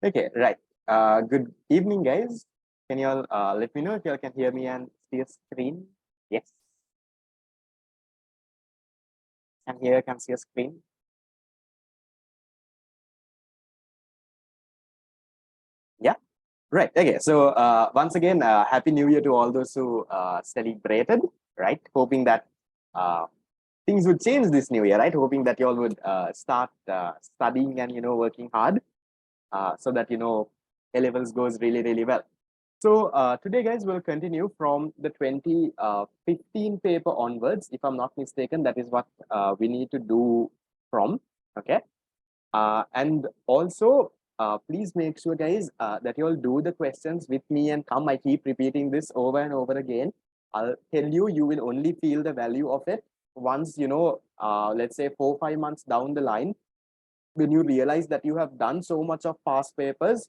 Okay, right. Good evening, guys. Can you all let me know if you all can hear me and see a screen? Yes, can hear, can see a screen. Yeah, right. Okay, so once again, Happy New Year to all those who celebrated, right? Hoping that uh, things would change this new year, right? Hoping that you all would start studying and, working hard so that, A levels goes really, really well. So today, guys, we'll continue from the 2015 paper onwards. If I'm not mistaken, that is what we need to do from. Okay. And also, please make sure, guys, that you all do the questions with me and come. I keep repeating this over and over again. I'll tell you, you will only feel the value of it once, let's say 4 or 5 months down the line, when you realize that you have done so much of past papers,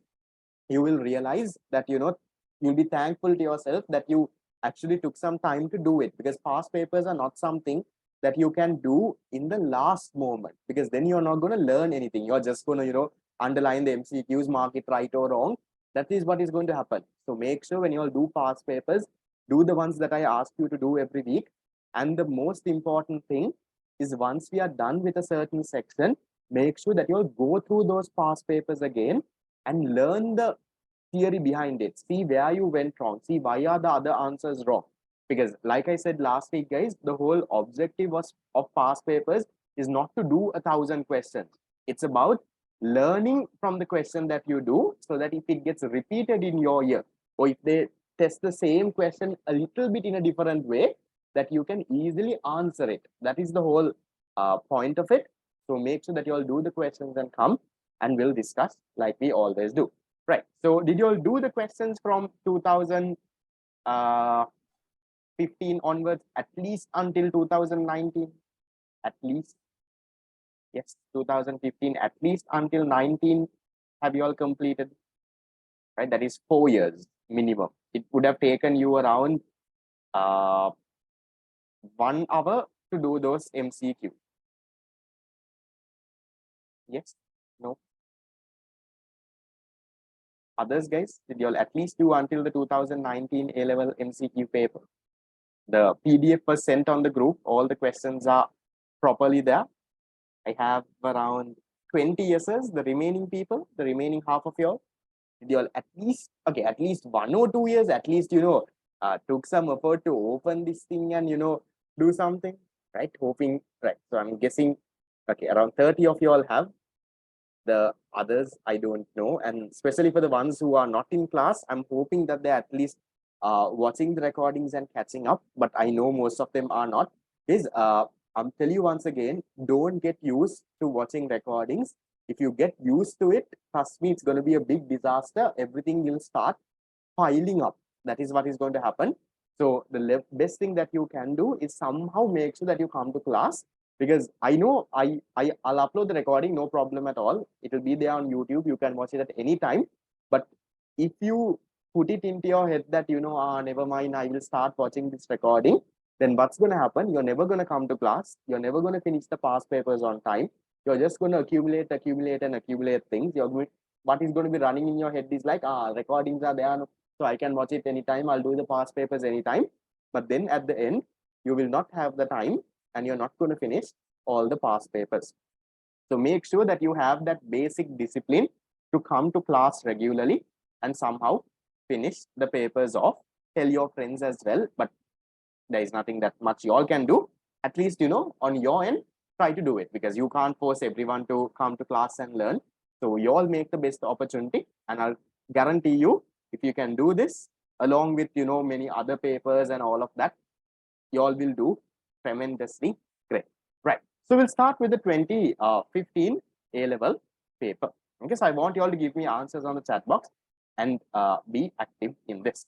you will realize that you'll be thankful to yourself that you actually took some time to do it, because past papers are not something that you can do in the last moment, because then you're not going to learn anything. You're just going to underline the MCQs, mark it right or wrong. That is what is going to happen. So make sure when you all do past papers, do the ones that I ask you to do every week. And the most important thing is, once we are done with a certain section, make sure that you'll go through those past papers again and learn the theory behind it. See where you went wrong. See why are the other answers wrong. Because like I said last week, guys, the whole objective was of past papers is not to do 1,000 questions. It's about learning from the question that you do, so that if it gets repeated in your year, or if they test the same question a little bit in a different way, that you can easily answer it. That is the whole point of it. So make sure that you all do the questions and come, and we'll discuss like we always do. Right. So did you all do the questions from 2015 onwards, at least until 2019? At least, yes, 2015, at least until 19, have you all completed? Right. That is 4 years minimum. It would have taken you around uh, 1 hour to do those MCQ. Yes. No. Others, guys, did you all at least do until the 2019 A-level MCQ paper? The PDF was sent on the group. All the questions are properly there. I have around 20 yeses. The remaining people, the remaining half of y'all, did you all at least, okay, at least 1 or 2 years, at least, took some effort to open this thing and, do something, right? Hoping, right. So I'm guessing, okay, around 30 of you all have. The others, I don't know. And especially for the ones who are not in class, I'm hoping that they're at least watching the recordings and catching up. But I know most of them are not. Is I'm telling you once again, don't get used to watching recordings. If you get used to it, trust me, it's going to be a big disaster. Everything will start piling up. That is what is going to happen. So the best thing that you can do is somehow make sure that you come to class, because I know I'll upload the recording, no problem at all. It will be there on YouTube. You can watch it at any time. But if you put it into your head that never mind, I will start watching this recording, then what's going to happen? You're never going to come to class. You're never going to finish the past papers on time. You're just going to accumulate and accumulate things. What is going to be running in your head is like, recordings are there, so I can watch it anytime. I'll do the past papers anytime. But then at the end, you will not have the time, and you're not going to finish all the past papers. So make sure that you have that basic discipline to come to class regularly and somehow finish the papers off. Tell your friends as well, but there is nothing that much you all can do. At least, on your end, try to do it, because you can't force everyone to come to class and learn. So you all make the best opportunity, and I'll guarantee you, if you can do this along with, many other papers and all of that, you all will do tremendously great. Right. So we'll start with the 2015 A-level paper. Okay, so I want you all to give me answers on the chat box and be active in this.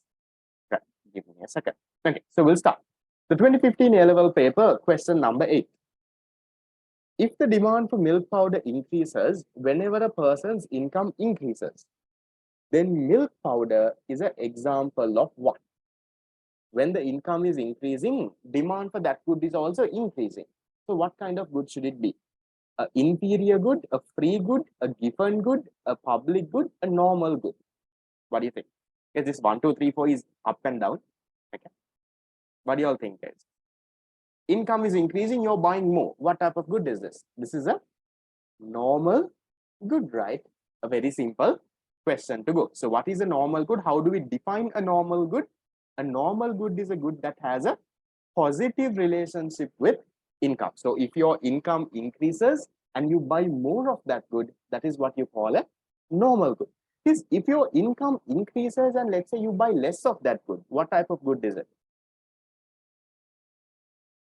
Right. Give me a second. Okay, so we'll start. The 2015 A-level paper, question number 8. If the demand for milk powder increases whenever a person's income increases, then milk powder is an example of what? When the income is increasing, demand for that good is also increasing. So what kind of good should it be? A inferior good, a free good, a given good, a public good, a normal good. What do you think? Because this 1, 2, 3, 4 is up and down. Okay. What do you all think, guys? Income is increasing, you're buying more. What type of good is this? This is a normal good, right? A very simple question to go. So what is a normal good? How do we define a normal good? A normal good is a good that has a positive relationship with income. So if your income increases and you buy more of that good, that is what you call a normal good. If your income increases and let's say you buy less of that good, what type of good is it?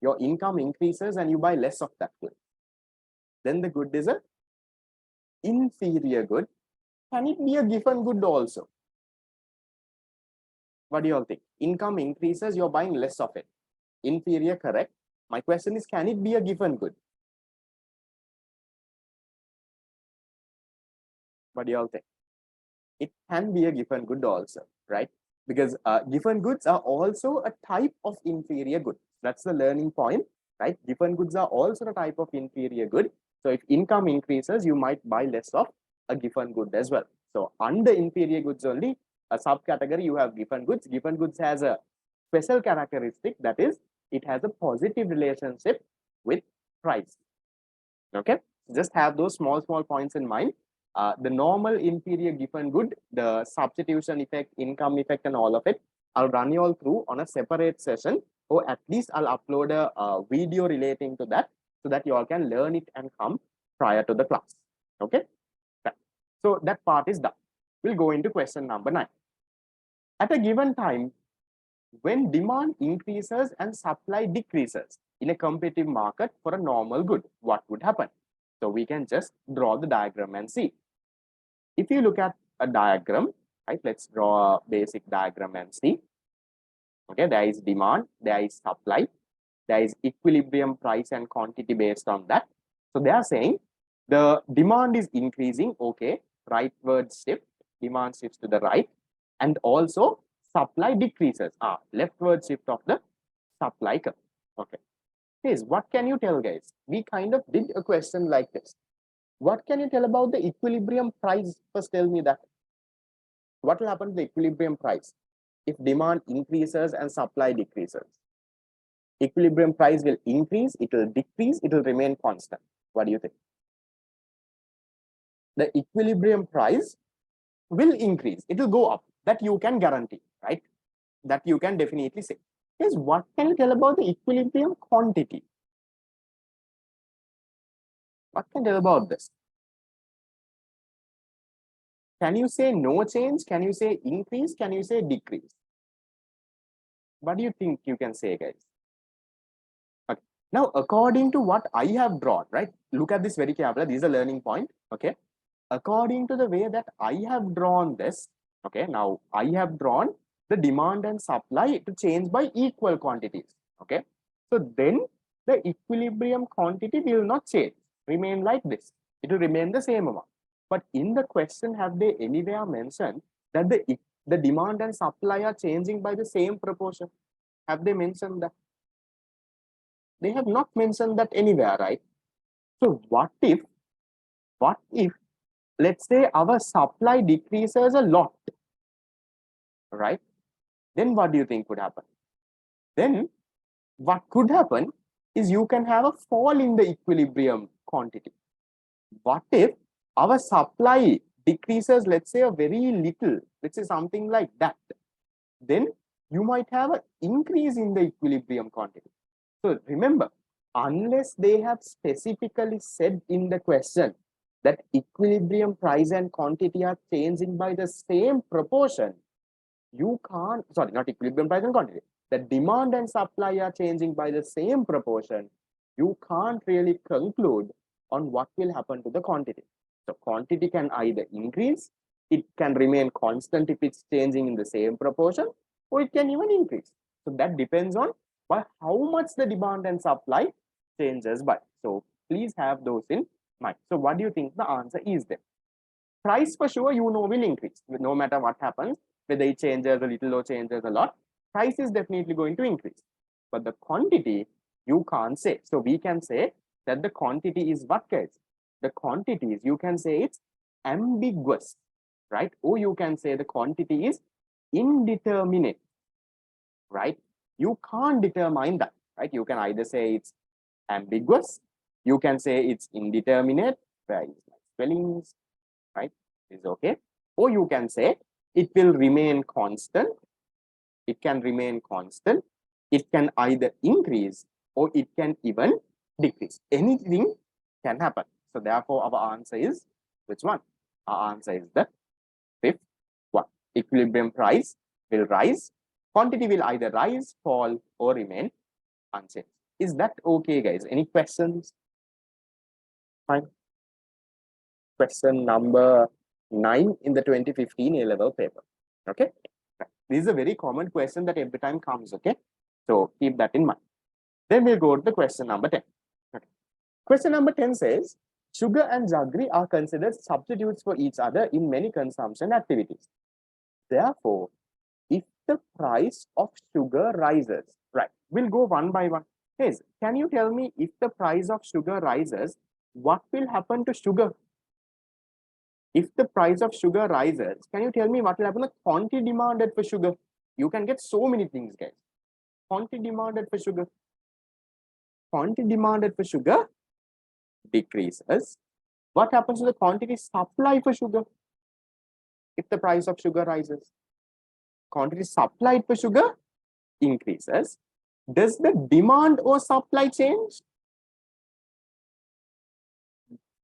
Your income increases and you buy less of that good. Then the good is a inferior good. Can it be a given good also? What do you all think? Income increases, you're buying less of it. Inferior, correct. My question is, can it be a given good? What do you all think? It can be a given good also, right? Because given goods are also a type of inferior good. That's the learning point, right? Given goods are also a type of inferior good. So if income increases, you might buy less of a given good as well. So under inferior goods only, a subcategory, you have given goods. Given goods has a special characteristic, that is, it has a positive relationship with price. Okay, just have those small points in mind. The normal inferior given good, the substitution effect, income effect, and all of it, I'll run you all through on a separate session, or at least I'll upload a video relating to that so that you all can learn it and come prior to the class. Okay, so that part is done. We'll go into question number 9. At a given time, when demand increases and supply decreases in a competitive market for a normal good, what would happen? So we can just draw the diagram and see. If you look at a diagram, right, let's draw a basic diagram and see. Okay, there is demand, there is supply, there is equilibrium price and quantity based on that. So they are saying the demand is increasing, okay, rightward shift, demand shifts to the right, and also supply decreases, leftward shift of the supply curve. Okay, guys, what can you tell, guys? We kind of did a question like this. What can you tell about the equilibrium price? First tell me that. What will happen to the equilibrium price if demand increases and supply decreases? Equilibrium price will increase, it will decrease, it will remain constant. What do you think? The equilibrium price will increase, it will go up. That you can guarantee, right? That you can definitely say. Yes, what can you tell about the equilibrium quantity? What can you tell about this? Can you say no change? Can you say increase? Can you say decrease? What do you think you can say, guys? Okay. Now, according to what I have drawn, right? Look at this very carefully. This is a learning point. Okay. According to the way that I have drawn this, okay, now I have drawn the demand and supply to change by equal quantities. Okay. So then the equilibrium quantity will not change, remain like this. It will remain the same amount. But in the question, have they anywhere mentioned that the demand and supply are changing by the same proportion? Have they mentioned that? They have not mentioned that anywhere, right? So what if, let's say our supply decreases a lot, right? Then what do you think would happen? Then what could happen is you can have a fall in the equilibrium quantity. What if our supply decreases, let's say a very little, let's say something like that, then you might have an increase in the equilibrium quantity. So remember, unless they have specifically said in the question that equilibrium price and quantity are changing by the same proportion, you can't, sorry, not equilibrium price and quantity, the demand and supply are changing by the same proportion, you can't really conclude on what will happen to the quantity. So quantity can either increase, it can remain constant if it's changing in the same proportion, or it can even increase. So that depends on by how much the demand and supply changes by. So please have those in mind. So what do you think the answer is there? Price for sure, you know, will increase no matter what happens, whether it changes a little or changes a lot, price is definitely going to increase. But the quantity, you can't say. So we can say that the quantity is what, guys? The quantity is, you can say it's ambiguous, right? Or you can say the quantity is indeterminate, right? You can't determine that, right? You can either say it's ambiguous, you can say it's indeterminate, where is my spellings, right? Is okay. Or you can say it will remain constant. It can remain constant. It can either increase or it can even decrease. Anything can happen. So therefore, our answer is which one? Our answer is the fifth one. Equilibrium price will rise. Quantity will either rise, fall, or remain unchanged. Is that okay, guys? Any questions? Fine. Question number 9 in the 2015 A-level paper. Okay. This is a very common question that every time comes. Okay. So keep that in mind. Then we'll go to the question number 10. Okay. Question number 10 says, sugar and jaggery are considered substitutes for each other in many consumption activities. Therefore, if the price of sugar rises, right, we'll go one by one. Yes, can you tell me if the price of sugar rises, what will happen to sugar? If the price of sugar rises, can you tell me what will happen to quantity demanded for sugar? You can get so many things, guys. Quantity demanded for sugar. Quantity demanded for sugar decreases. What happens to the quantity supply for sugar if the price of sugar rises? Quantity supplied for sugar increases. Does the demand or supply change?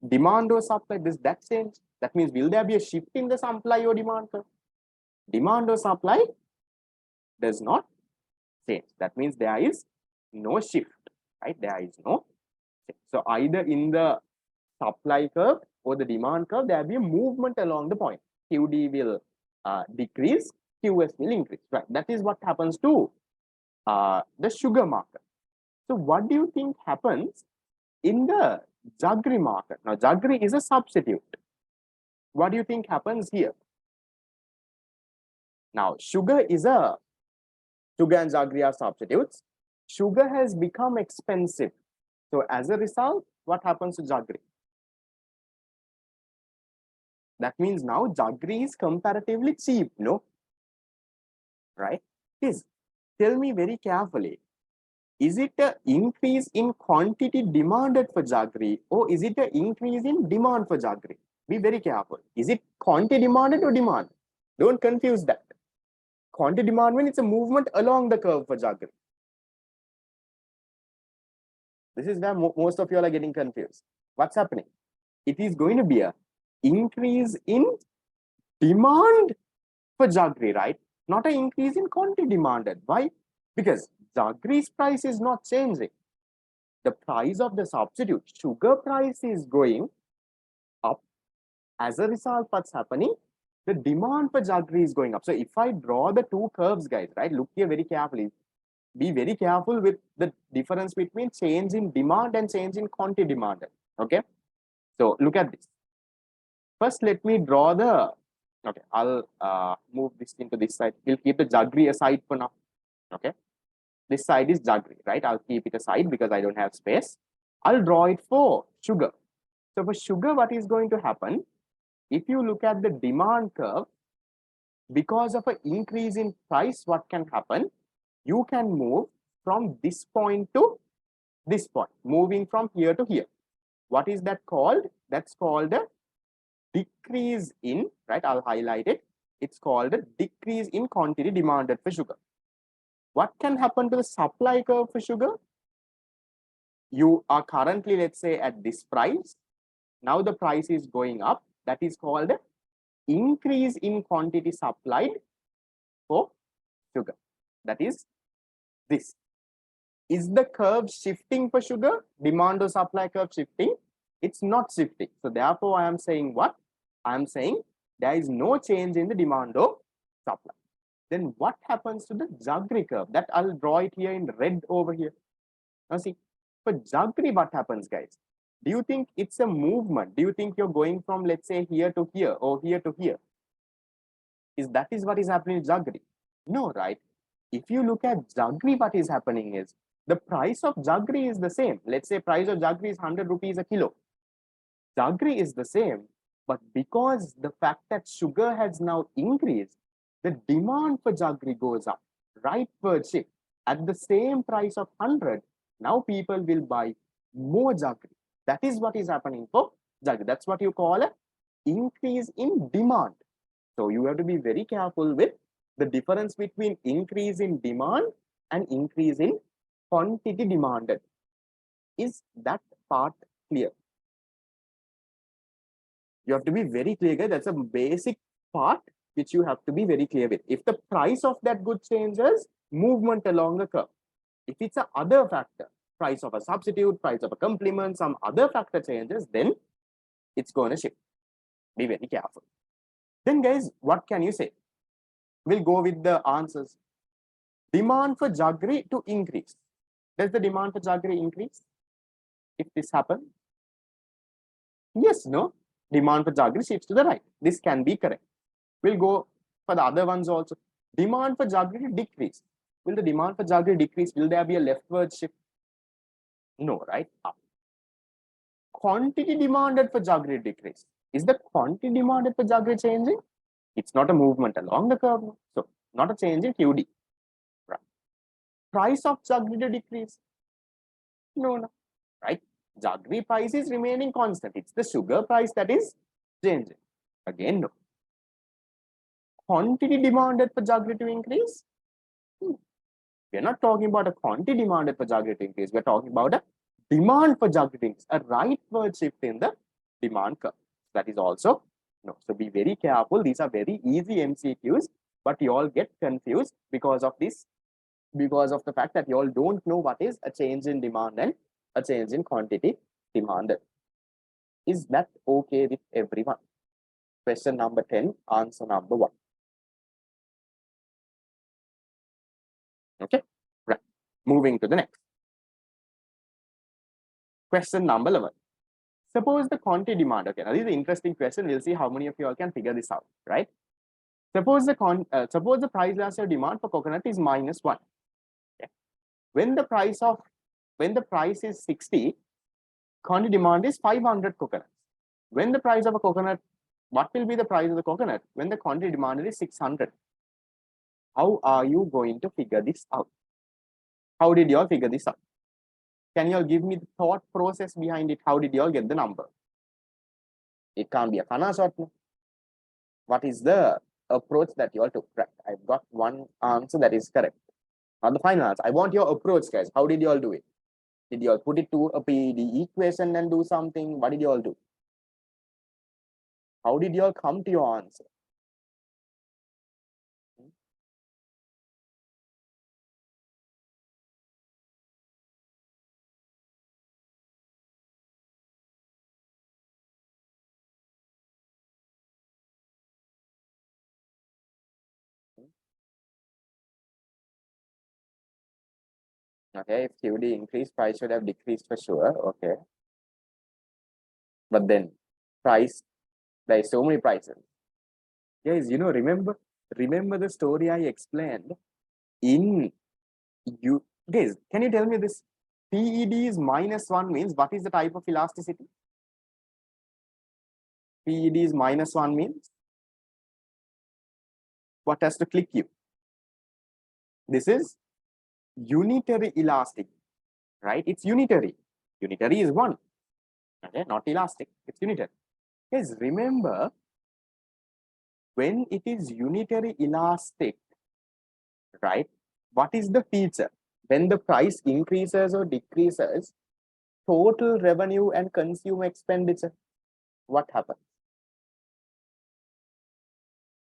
Demand or supply, does that change? That means, will there be a shift in the supply or demand curve? Demand or supply does not change. That means there is no shift, right? There is no shift. So either in the supply curve or the demand curve, there will be a movement along the point. QD will decrease, QS will increase, right? That is what happens to the sugar market. So what do you think happens in the jaggery market? Now, jaggery is a substitute. What do you think happens here? Now, sugar and jaggery are substitutes. Sugar has become expensive. So as a result, what happens to jaggery? That means now jaggery is comparatively cheap, no? Right? Please tell me very carefully. Is it an increase in quantity demanded for jaggery or is it an increase in demand for jaggery? Be very careful. Is it quantity demanded or demand? Don't confuse that. Quantity demand means it's a movement along the curve for jaggery. This is where most of you are getting confused. What's happening? It is going to be an increase in demand for jaggery, right? Not an increase in quantity demanded. Why? Because jaggery's price is not changing. The price of the substitute, sugar price, is going up. As a result, what's happening? The demand for jaggery is going up. So if I draw the two curves, guys, right? Look here very carefully. Be very careful with the difference between change in demand and change in quantity demanded. Okay. So look at this. First, let me draw the. Okay, I'll move this into this side. We'll keep the jaggery aside for now. Okay. This side is jaggery, right? I'll keep it aside because I don't have space. I'll draw it for sugar. So for sugar, what is going to happen? If you look at the demand curve, because of an increase in price, what can happen? You can move from this point to this point, moving from here to here. What is that called? That's called a decrease in, right? I'll highlight it. It's called a decrease in quantity demanded for sugar. What can happen to the supply curve for sugar? You are currently, let's say, at this price. Now the price is going up. That is called an increase in quantity supplied for sugar. That is this. Is the curve shifting for sugar? Demand or supply curve shifting? It's not shifting. So therefore, I am saying what? I am saying there is no change in the demand or supply. Then what happens to the jaggery curve? That I'll draw it here in red over here. Now see, for jaggery, what happens, guys? Do you think it's a movement? Do you think you're going from, let's say, here to here or here to here? That is what is happening in jaggery? No, right? If you look at jaggery, what is happening is The price of jaggery is the same. Let's say price of jaggery is 100 rupees a kilo. Jaggery is the same, but because the fact that sugar has now increased, the demand for jaggery goes up, right per chip. At the same price of 100, now people will buy more jaggery. That is what is happening for jaggery. That's what you call a increase in demand. So you have to be very careful with the difference between increase in demand and increase in quantity demanded. Is that part clear? You have to be very clear, guys. That's a basic part which you have to be very clear with. If the price of that good changes, movement along the curve. If it's a other factor, price of a substitute, price of a complement, some other factor changes, then it's going to shift. Be very careful. Then, guys, what can you say? We'll go with the answers. Demand for jaggery to increase. Does the demand for jaggery increase if this happens? Yes, no. Demand for jaggery shifts to the right. This can be correct. We'll go for the other ones also. Demand for jaggery to decrease. Will the demand for jaggery decrease? Will there be a leftward shift? No, right? Up. Quantity demanded for jaggery decrease. Is the quantity demanded for jaggery changing? It's not a movement along the curve. So, not a change in QD. Right. Price of jaggery to decrease? No. Right? Jaggery price is remaining constant. It's the sugar price that is changing. Again, no. Quantity demanded for jaggery to increase? We're not talking about a quantity demanded for jaggery to increase. We're talking about a demand for jaggery to increase, a rightward shift in the demand curve. That is also no. So be very careful. These are very easy MCQs, but you all get confused because of this, because of the fact that you all don't know what is a change in demand and a change in quantity demanded. Is that okay with everyone? Question number 10, answer number 1. Okay, right. Moving to the next. Question number 11. Suppose the quantity demand, okay, now this is an interesting question. We'll see how many of you all can figure this out, right? Suppose the price elastic demand for coconut is -1. Okay. When the price is 60, quantity demand is 500 coconuts. When the price of a coconut, what will be the price of the coconut when the quantity demand is 600? How are you going to figure this out? How did you all figure this out? Can you all give me the thought process behind it? How did you all get the number? It can't be a kana shot. What is the approach that you all took? Right. I've got one answer that is correct. Not the final answer. I want your approach, guys. How did you all do it? Did you all put it to a PED equation and do something? What did you all do? How did you all come to your answer? Okay, if QD increased, price should have decreased for sure. Okay. But then price, there is so many prices. Guys, you know, remember the story I explained in you guys, can you tell me this? PED is -1 means what is the type of elasticity? PED is -1 means what has to click you? This is unitary elastic, right? It's unitary. Unitary is 1. Okay, not elastic, it's unitary. Guys, remember when it is unitary elastic, right? What is the feature? When the price increases or decreases, total revenue and consumer expenditure, what happens?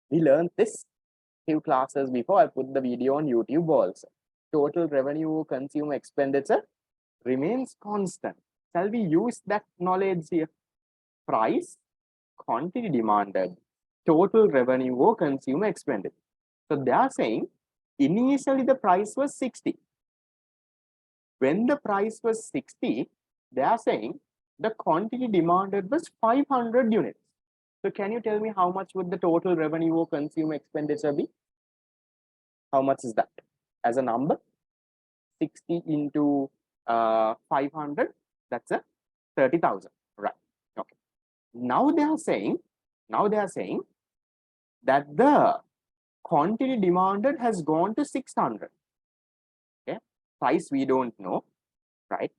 We learned this few classes before. I put the video on YouTube also. Total revenue, consumer expenditure remains constant. Shall we use that knowledge here? Price, quantity demanded, total revenue or consumer expenditure. So they are saying initially the price was 60. When the price was 60, they are saying the quantity demanded was 500 units. So can you tell me how much would the total revenue or consumer expenditure be? How much is that as a number? 60 into 500, that's a 30,000, right? Okay. Now they are saying that the quantity demanded has gone to 600. Okay, price we don't know, right?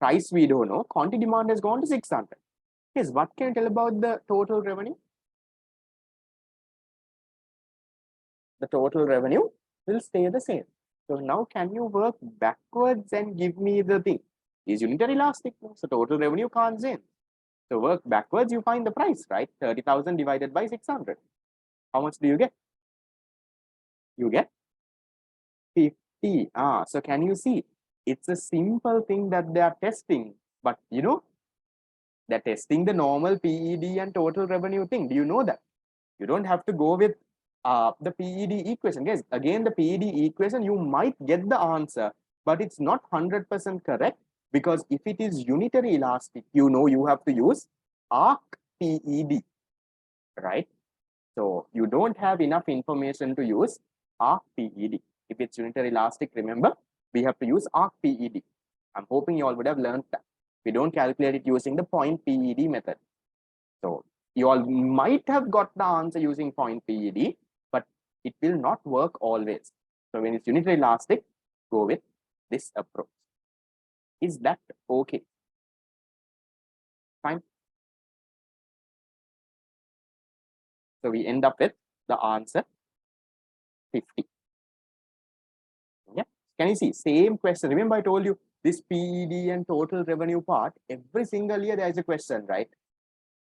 Price we don't know. Quantity demand has gone to 600. Yes, what can you tell about the total revenue? The total revenue will stay the same. So now can you work backwards and give me the thing? Is unitary elastic? So total revenue can't change. So work backwards, you find the price, right? 30,000 divided by 600. How much do you get? You get 50. So can you see? It's a simple thing that they are testing, but you know, they're testing the normal PED and total revenue thing. Do you know that? You don't have to go with the PED equation. Guys, again, the PED equation, you might get the answer, but it's not 100% correct, because if it is unitary elastic, you know, you have to use arc PED, right? So you don't have enough information to use arc PED. If it's unitary elastic, remember, we have to use arc PED. I'm hoping you all would have learned that. We don't calculate it using the point PED method. So you all might have got the answer using point PED, but it will not work always. So when it's unitary elastic, go with this approach. Is that okay? Fine. So we end up with the answer 50. Yeah. Can you see? Same question. Remember, I told you this PED and total revenue part, every single year there is a question, right?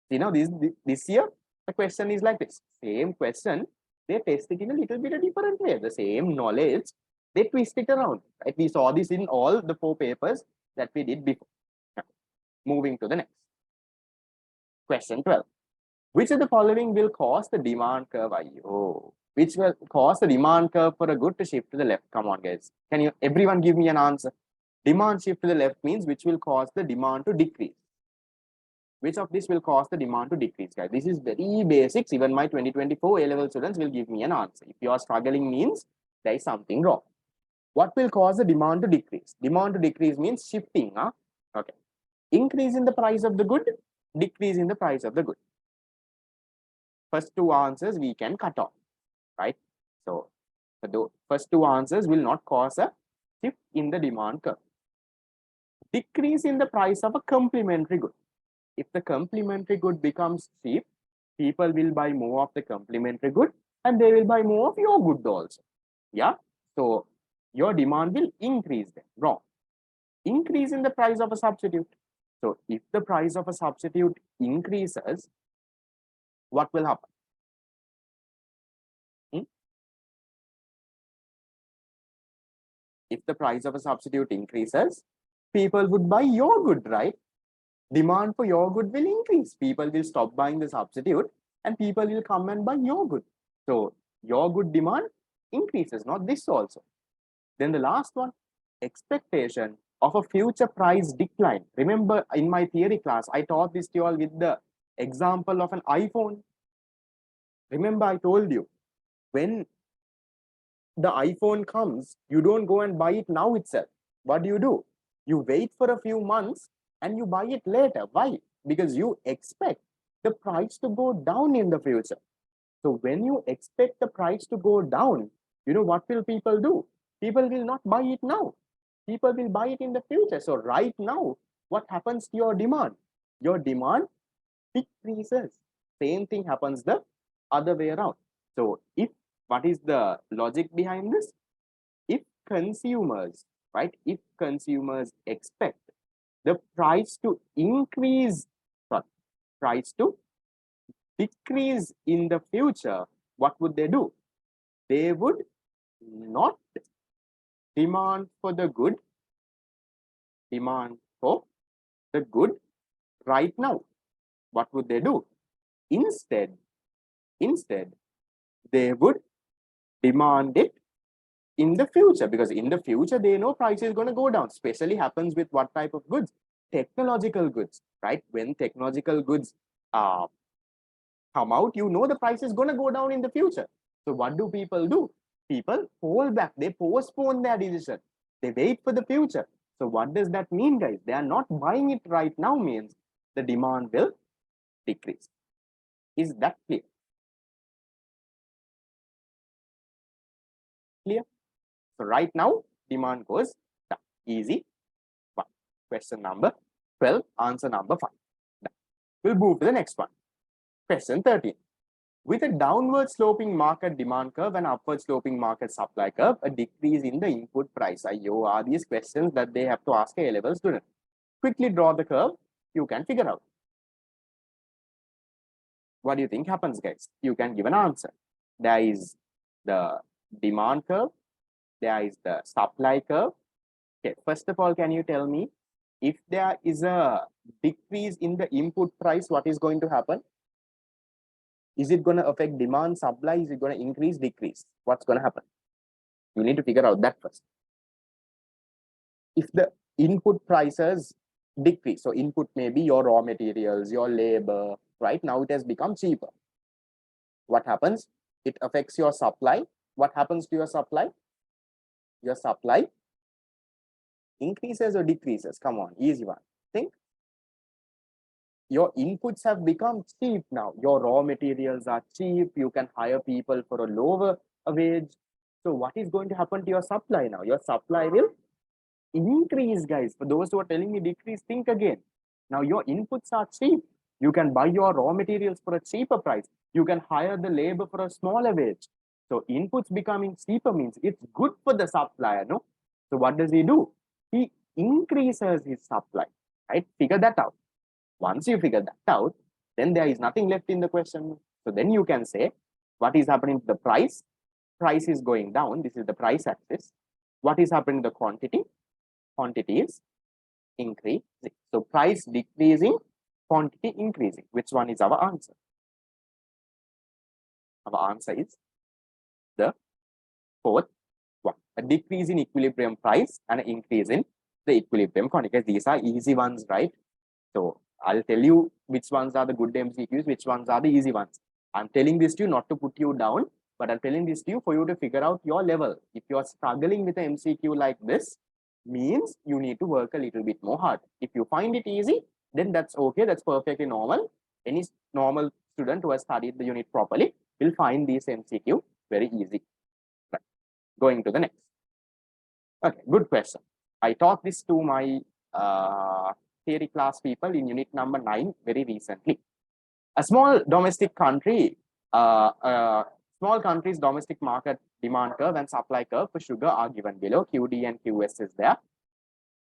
You know, this year, the question is like this. Same question, they test it in a little bit of different way. The same knowledge, they twist it around. Right? We saw this in all the 4 papers that we did before. Moving to the next. Question 12. Which of the following will cause the demand curve? Which will cause the demand curve for a good to shift to the left? Come on, guys. Can you everyone give me an answer? Demand shift to the left means which will cause the demand to decrease. Which of this will cause the demand to decrease, guys? This is very basics. Even my 2024 A-level students will give me an answer. If you are struggling, means there is something wrong. What will cause the demand to decrease? Demand to decrease means shifting. Okay. Increase in the price of the good, decrease in the price of the good. First 2 answers we can cut off, right? So the first 2 answers will not cause a shift in the demand curve. Decrease in the price of a complementary good. If the complementary good becomes cheap, people will buy more of the complementary good and they will buy more of your good also. Yeah. So your demand will increase then. Wrong. Increase in the price of a substitute. So if the price of a substitute increases, what will happen? If the price of a substitute increases, people would buy your good, right? Demand for your good will increase. People will stop buying the substitute and people will come and buy your good. So your good demand increases, not this also. Then the last one, expectation of a future price decline. Remember in my theory class, I taught this to you all with the example of an iPhone. Remember I told you, when the iPhone comes, you don't go and buy it now itself. What do? You wait for a few months and you buy it later. Why? Because you expect the price to go down in the future. So when you expect the price to go down, you know what will people do? People will not buy it now. People will buy it in the future. So right now, what happens to your demand? Your demand decreases. Same thing happens the other way around. So if what is the logic behind this? If consumers, right? If consumers expect the price to increase, sorry, price to decrease in the future, what would they do? They would not demand for the good, demand for the good right now. What would they do? Instead, they would demand it in the future, because in the future they know price is going to go down. Especially happens with what type of goods? Technological goods, right? When technological goods come out, you know the price is going to go down in the future. So what do? People hold back, they postpone their decision. They wait for the future. So what does that mean, guys? They are not buying it right now means the demand will decrease. Is that clear? Clear? So right now, demand goes down. Easy. One. Question number 12, answer number 5. Done. We'll move to the next one. Question 13. With a downward sloping market demand curve and upward sloping market supply curve, a decrease in the input price. Ayyo, are these questions that they have to ask a A-level student. Quickly draw the curve, you can figure out. What do you think happens, guys? You can give an answer. There is the demand curve, there is the supply curve. Okay, first of all, can you tell me if there is a decrease in the input price, what is going to happen? Is it going to affect demand, supply? Is it going to increase, decrease? What's going to happen? You need to figure out that first. If the input prices decrease, so input may be your raw materials, your labor, right? Now it has become cheaper. What happens? It affects your supply. What happens to your supply? Your supply increases or decreases? Come on, easy one. Think. Your inputs have become cheap now. Your raw materials are cheap. You can hire people for a lower wage. So what is going to happen to your supply now? Your supply will increase, guys. For those who are telling me decrease, think again. Now your inputs are cheap. You can buy your raw materials for a cheaper price. You can hire the labor for a smaller wage. So inputs becoming cheaper means it's good for the supplier, no? So what does he do? He increases his supply, right? Figure that out. Once you figure that out, then there is nothing left in the question. So then you can say, what is happening to the price? Price is going down. This is the price axis. What is happening to the quantity? Quantity is increasing. So price decreasing, quantity increasing. Which one is our answer? Our answer is the fourth one. A decrease in equilibrium price and an increase in the equilibrium quantity. These are easy ones, right? So I'll tell you which ones are the good MCQs, which ones are the easy ones. I'm telling this to you not to put you down, but I'm telling this to you for you to figure out your level. If you're struggling with an MCQ like this, means you need to work a little bit more hard. If you find it easy, then that's okay. That's perfectly normal. Any normal student who has studied the unit properly will find these MCQ very easy. Right. Going to the next. Okay, good question. I taught this to my theory class people in unit number 9 very recently. A small domestic country, small country's domestic market demand curve and supply curve for sugar are given below. QD and QS is there.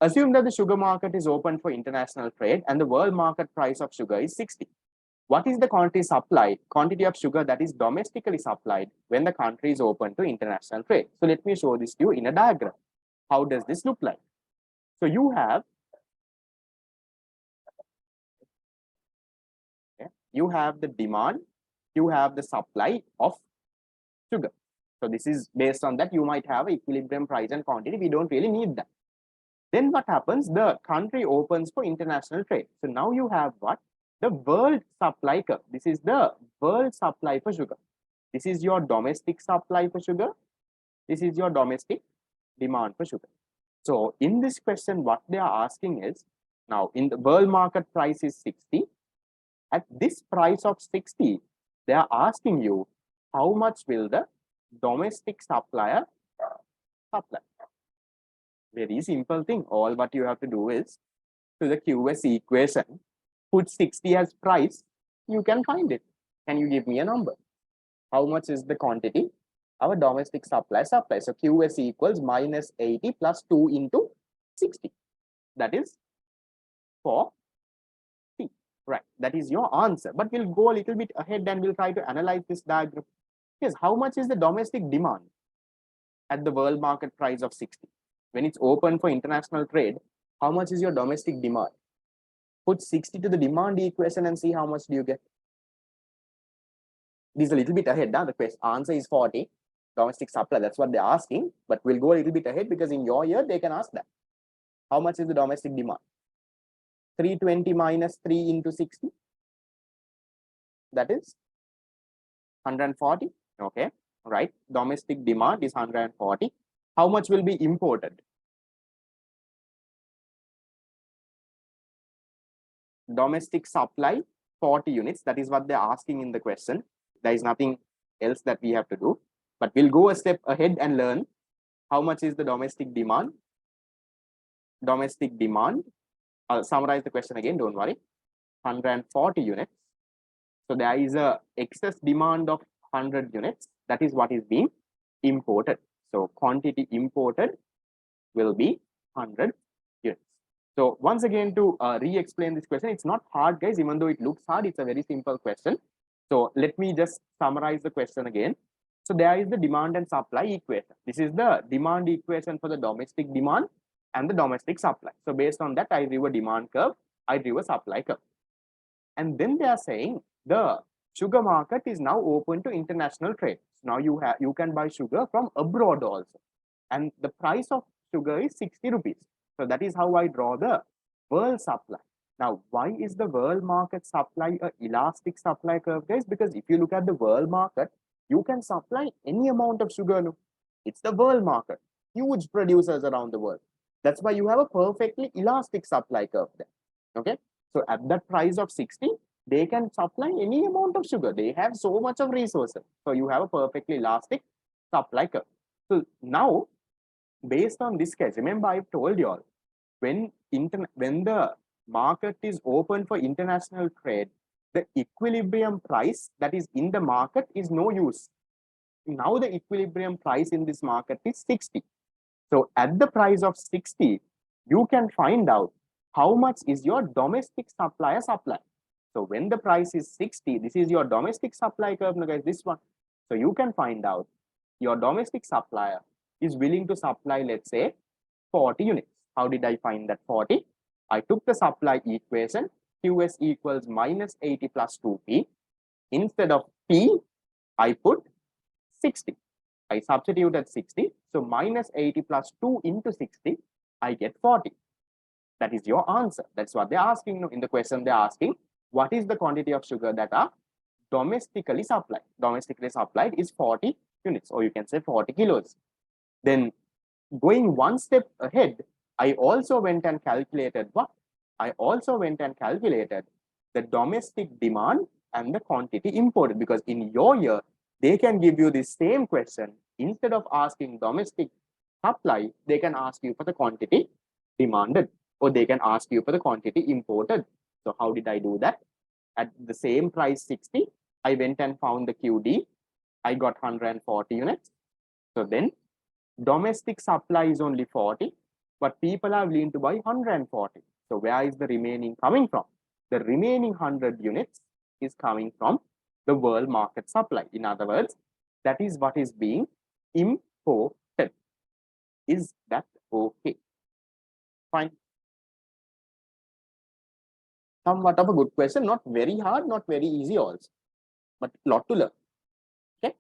Assume that the sugar market is open for international trade and the world market price of sugar is 60. What is the quantity of sugar that is domestically supplied when the country is open to international trade? So let me show this to you in a diagram. How does this look like? So you have the demand, you have the supply of sugar. So this is based on that you might have equilibrium price and quantity. We don't really need that. Then what happens? The country opens for international trade. So now you have what? The world supply curve. This is the world supply for sugar. This is your domestic supply for sugar. This is your domestic demand for sugar. So in this question, what they are asking is, now in the world market price is 60. At this price of 60, they are asking you how much will the domestic supplier supply. Very simple thing. All what you have to do is to the QS equation, put 60 as price, you can find it. Can you give me a number? How much is the quantity? Our domestic supply. So QS equals minus 80 plus 2 into 60. That is 4. Right, that is your answer. But we'll go a little bit ahead and we'll try to analyze this diagram. Yes, how much is the domestic demand at the world market price of 60? When it's open for international trade, how much is your domestic demand? Put 60 to the demand equation and see how much do you get. This is a little bit ahead. The question answer is 40. Domestic supply, that's what they're asking. But we'll go a little bit ahead because in your year, they can ask that. How much is the domestic demand? 320 minus 3 into 60. That is 140. Okay, right. Domestic demand is 140. How much will be imported? domestic supply 40 units. That is what they're asking in the question. There is nothing else that we have to do, but we'll go a step ahead and learn how much is the domestic demand. Domestic demand, I'll summarize the question again, don't worry. 140 units. So there is a excess demand of 100 units. That is what is being imported. So quantity imported will be 100 units. So once again, to re-explain this question, it's not hard, guys. Even though it looks hard, it's a very simple question. So let me just summarize the question again. So there is the demand and supply equation. This is the demand equation for the domestic demand and the domestic supply. So based on that, I drew a demand curve, I drew a supply curve. And then they are saying the sugar market is now open to international trade. So now you can buy sugar from abroad also. And the price of sugar is 60 rupees. So that is how I draw the world supply. Now, why is the world market supply a elastic supply curve, guys? Because if you look at the world market, you can supply any amount of sugar. No? It's the world market, huge producers around the world. That's why you have a perfectly elastic supply curve there. Okay. So at that price of 60, they can supply any amount of sugar. They have so much of resources. So you have a perfectly elastic supply curve. So now, based on this case, remember I've told you all, when the market is open for international trade, the equilibrium price that is in the market is no use. Now the equilibrium price in this market is 60. So at the price of 60, you can find out how much is your domestic supplier supply. So when the price is 60, this is your domestic supply curve, guys, this one. So you can find out your domestic supplier is willing to supply, let's say, 40 units. How did I find that 40? I took the supply equation, QS equals minus 80 plus 2P. Instead of P, I put 60. I substituted 60. So minus 80 plus 2 into 60, I get 40. That is your answer. That's what they're asking. In the question, they're asking, what is the quantity of sugar that are domestically supplied? Domestically supplied is 40 units, or you can say 40 kilos. Then going one step ahead, I also went and calculated what? I also went and calculated the domestic demand and the quantity imported, because in your year, they can give you the same question. Instead of asking domestic supply, they can ask you for the quantity demanded, or they can ask you for the quantity imported. So how did I do that? At the same price 60, I went and found the QD. I got 140 units. So then domestic supply is only 40, but people are willing to buy 140. So where is the remaining coming from? The remaining 100 units is coming from the world market supply. In other words, that is what is being imported. Is that okay? Fine. Somewhat of a good question, not very hard, not very easy also, but a lot to learn. Okay.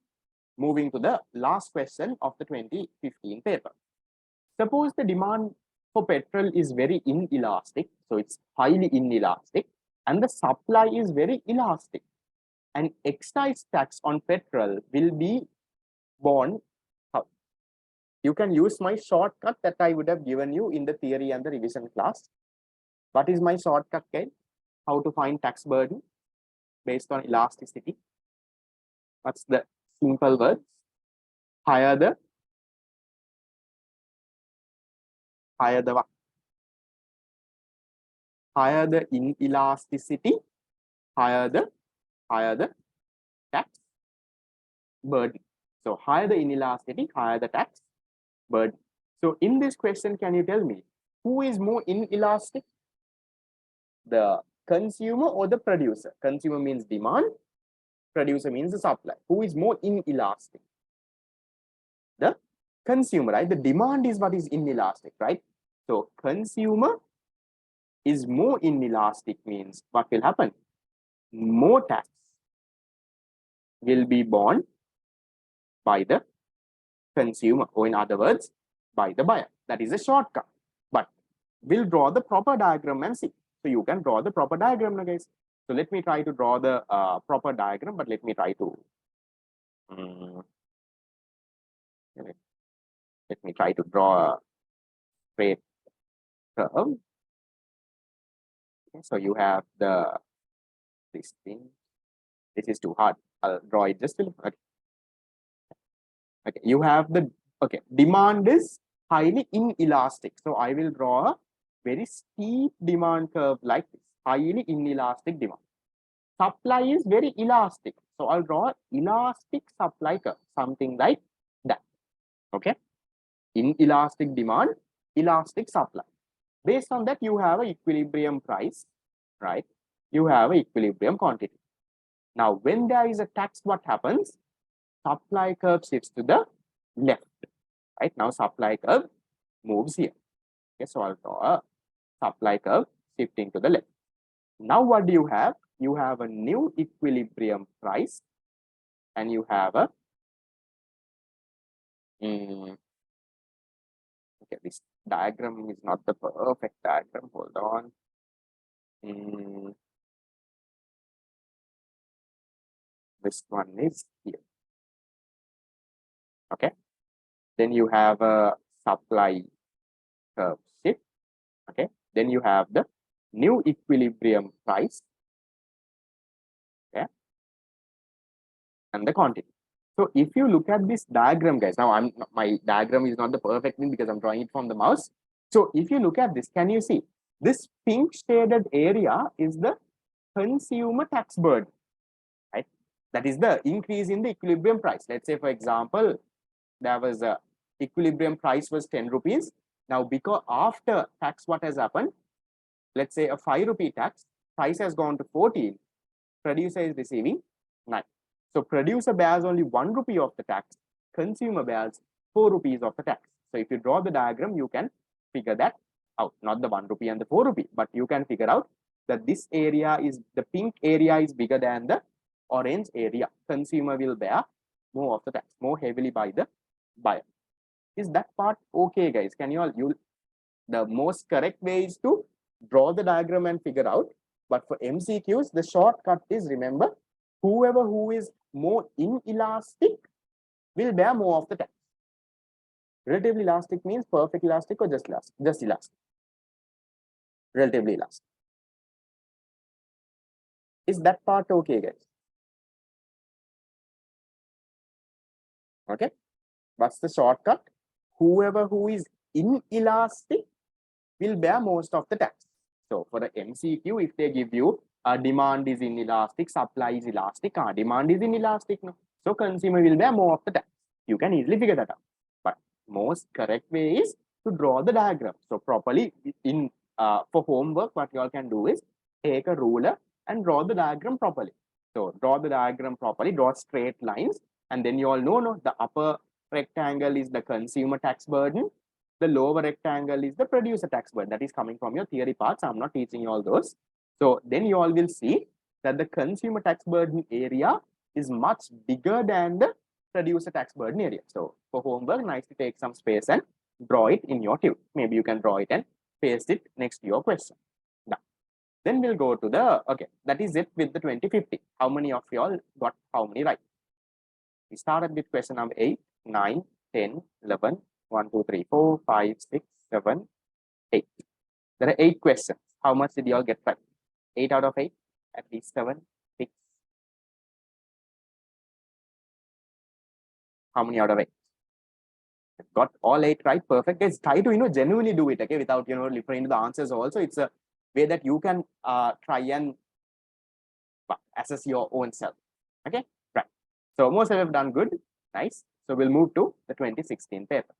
Moving to the last question of the 2015 paper. Suppose the demand for petrol is very inelastic, so it's highly inelastic, and the supply is very elastic. An excise tax on petrol will be borne. You can use my shortcut that I would have given you in the theory and the revision class. What is my shortcut, guys? How to find tax burden based on elasticity? What's the simple words? Higher the what? Higher the inelasticity, higher the tax burden. So higher the inelasticity, higher the tax burden. So in this question, can you tell me who is more inelastic? The consumer or the producer? Consumer means demand, producer means the supply. Who is more inelastic? The consumer, right? The demand is what is inelastic, right? So consumer is more inelastic means what will happen? More tax will be borne by the consumer, or in other words, by the buyer. That is a shortcut. But we'll draw the proper diagram and see. So you can draw the proper diagram now, guys. So let me try to draw the proper diagram, but let me try to draw a straight curve. Okay, so you have this thing. This is too hard. I'll draw it just a little. Okay. Okay, you have demand is highly inelastic. So I will draw a very steep demand curve like this, highly inelastic demand. Supply is very elastic. So I'll draw elastic supply curve, something like that. Okay. Inelastic demand, elastic supply. Based on that, you have an equilibrium price, right? You have an equilibrium quantity. Now, when there is a tax, what happens? Supply curve shifts to the left, right? Now, supply curve moves here. Okay, so I'll draw a supply curve shifting to the left. Now, what do you have? You have a new equilibrium price, and you have a okay, this diagram is not the perfect diagram. Hold on. This one is here. Okay. Then you have a supply curve shift. Okay. Then you have the new equilibrium price. Okay. And the quantity. So if you look at this diagram, guys, now my diagram is not the perfect thing because I'm drawing it from the mouse. So if you look at this, can you see this pink shaded area is the consumer tax burden, right? That is the increase in the equilibrium price. Let's say, for example, there was a equilibrium price was 10 rupees. Now, because after tax, what has happened? Let's say a 5 rupee tax, price has gone to 14, producer is receiving 9. So producer bears only 1 rupee of the tax, consumer bears 4 rupees of the tax. So if you draw the diagram, you can figure that out, not the 1 rupee and the 4 rupee, but you can figure out that this area is, the pink area is bigger than the orange area. Consumer will bear more of the tax, more heavily by the buyer. Is that part okay, guys? Can you all, the most correct way is to draw the diagram and figure out. But for MCQs, the shortcut is, remember, whoever who is more inelastic will bear more of the tax. Relatively elastic means perfect elastic or just elastic? Just elastic. Relatively elastic. Is that part okay, guys? Okay. What's the shortcut? Whoever who is inelastic will bear most of the tax. So for the MCQ, if they give you demand is inelastic, supply is elastic, demand is inelastic, no? So consumer will bear more of the tax. You can easily figure that out. But most correct way is to draw the diagram. So properly in for homework, what you all can do is take a ruler and draw the diagram properly. So draw the diagram properly, draw straight lines, and then you all know, no, the upper rectangle is the consumer tax burden, the lower rectangle is the producer tax burden. That is coming from your theory parts. I'm not teaching you all those. So then you all will see that the consumer tax burden area is much bigger than the producer tax burden area. So for homework, nice to take some space and draw it in your tube. Maybe you can draw it and paste it next to your question. Now, then we'll go to the, okay, that is it with the 2050. How many of you all got how many right? We started with question number 8, 9, 10, 11, 1, 2, 3, 4, 5, 6, 7, 8. There are 8 questions. How much did you all get right? 8 out of 8? At least 7, 6. How many out of 8? Got all 8 right. Perfect. Guys, try to, genuinely do it, okay, without, referring to the answers also. It's a way that you can try and assess your own self. Okay, right. So most of you have done good. Nice. So we'll move to the 2016 paper.